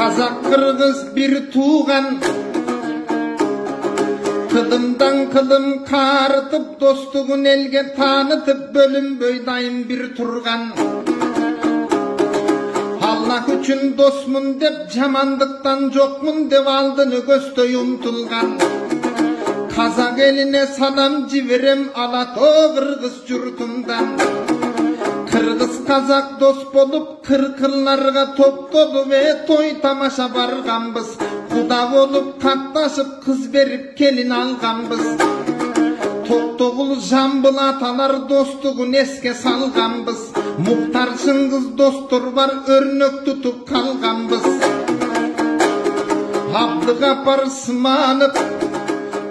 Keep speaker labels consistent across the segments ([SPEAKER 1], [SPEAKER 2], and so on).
[SPEAKER 1] Kazak Kırgız bir tuğan, kılımdan kılım karıtıp dostuğun elge tanıtıp bölüm böydayın bir turgan. Allah üçün dostmun dep jamandıktan jokmun dep aldını göstöy umtulgan. Kazak eline salam jiberem Alato Kırgız jurtumdan. Kırgız Kazak dost bolup kırkıllarga toptodu ve toy tamaşa barganbız. Kuda bolup katlaşıp kız berip kelin alganbız. Toktogul jambıl atalar dostuğun eske salganbız. Muhtar Çıngiz dostur var örnök tutup kalganbız. Abdugapar Smanıp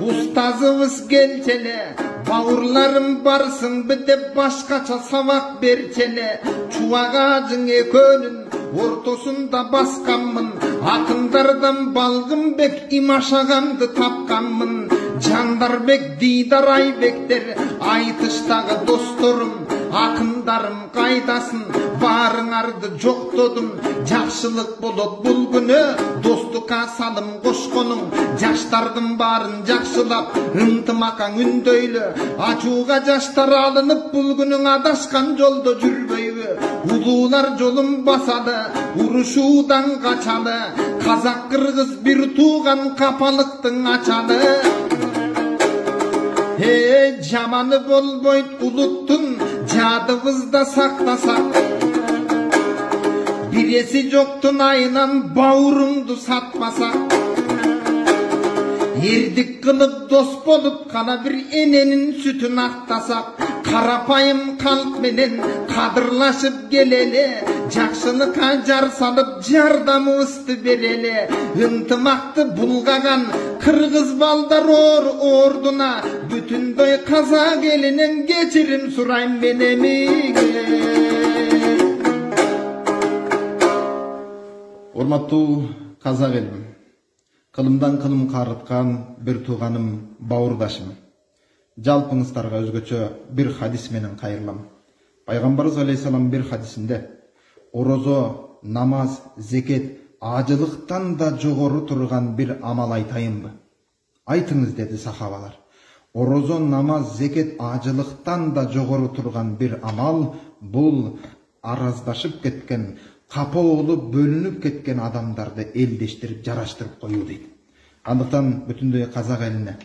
[SPEAKER 1] ustazыбыз gelçele, bavurlarım barsın bidep başkaça savak berçele. Çuak ağacın ekönün ortasında baskanmın, akındardan balgın bek imaşagandı tapkanmın. Jandarbek Didar Aybekler aytıştagı dostorum, akındarım kaydasın, barыңарды жоктодум. Жакшылык болот бул күнү, достукка салым кошконуң. Жаштардын баарын жакшылап, ынтымакаң үндөйлө. Ачууга жаштар алынып, бул күнүң адашкан жолдо жүрбөйбү. Улуулар жолун басалы, урушуудан качалы. Казак Кыргыз бир тууган, капалыктын ачалы. Жаманы болбойт улуттун, жадыбызда сактасак. Biresi жоктун айынан бауырыңды сатпасак. Ердик кылып дос болуп кана бир эненин сүтүн актасак. Карапайым калк менен кадырлашып келеле. Жакшылыкка жар салып жардамыбызды береле. Ынтымакты булгаган кыргыз балдар ордуна, бүтүндөй казак элинен кечирим сурайм мен эмиге. Урматтуу казак элим, кылымдан кылым карыткан бир тууганым, бауырдашым. Жалпыңыздарга өзгөчө бир хадис менен кайрылам. Пайгамбарыбыз алейхисалам бир хадисинде орозо, намаз, зекет ажылыктан да жогору турган бир амал айтайынбы? Айтыңыз деди сахабалар. Орозо, намаз, зекет ажылыктан да жогору турган бир амал, бул араздашып кеткен, капа болуп бөлүнүп кеткен адамдарды элдештирип жараштырып коюу дейт. Андыктан бүтүндөй казак элине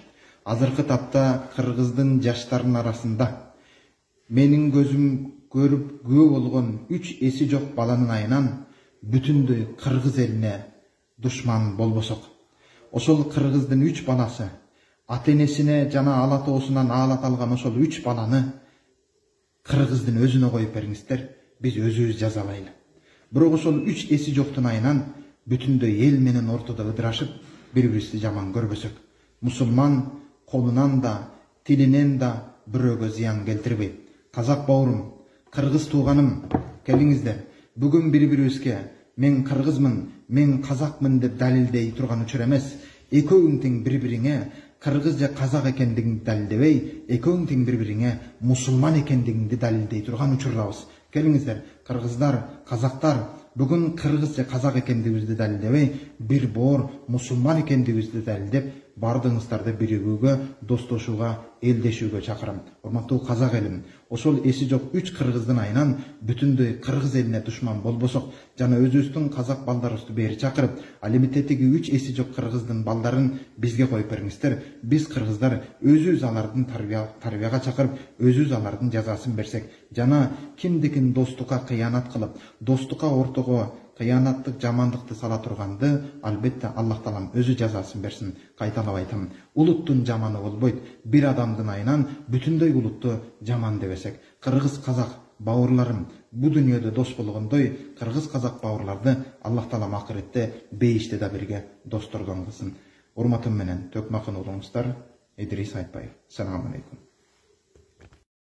[SPEAKER 1] азыркы тапта кыргыздын жаштарынын арасында менин көзүм көрүп күбө болгон 3 эси жок баланын айынан бүтүндөй кыргыз элине душман болбосок, ошол кыргыздын 3 баласы ата-энесине жана ала тоосунан аалат алган ошол 3 баланы кыргыздын өзүнө коюп бериңиздер, биз өзүбүз жазалайлы. Бирок ошол 3 эси жоктун айынан бүтүндөй эл менен ортодо ыдырашып, бири-бирибизди жаман көрбөсөк, мусулман колунан да, тилинен да бирөөгө зыян келтирбейт. Казак бауырум, кыргыз тууганым, келиңиздер. Бүгүн бири-бирибизге мен кыргызмын, мен казакмын деп далилдей турган учур эмес. Экөөң тең бири-бириңе кыргыз же казак экендигиңди далилдебей, экөөң тең бири-бириңе мусулман экендигиңди далилдей турган учурдабыз. Келиңиздер, кыргыздар, казактар, бүгүн кыргыз же казак экендигибизди далилдебей, бир боор мусулман экендигибизди далилдеп, бардыгыңыздарды биригүүгө, достошууга, элдешүүгө чакырам. Урматтуу казак элим, ошол эси жок 3 кыргыздын айынан бүтүндөй кыргыз элине душман болбосок, жана өзүбүздүн казак балдарыбызды бери чакырып, ал эми тетиги 3 эси жок кыргыздын балдарын бизге коюп бериңиздер. Биз кыргыздар өзүбүз алардын тарбияга чакырып, өзүбүз алардын жазасын берсек, жана кимдикин достукка кыянат кылып, достукка ортого кыянаттык жамандыкты сала турганды албетте Аллах Таалам өзү жазасын берсин. Кайталап айтам, улуттун жаманы болбойт, бир адамдын айынан бүтүндөй улутту жаман дебесек. Кыргыз казак бауырларым, бу дүйнөдө дос болгондой, кыргыз казак бауырларды Аллах Таалам акыретте бейиште да бирге достордон кылсын. Урматым менен Төкмакын уулуңуздар, Идрис Айтбаев. Салам алейкум.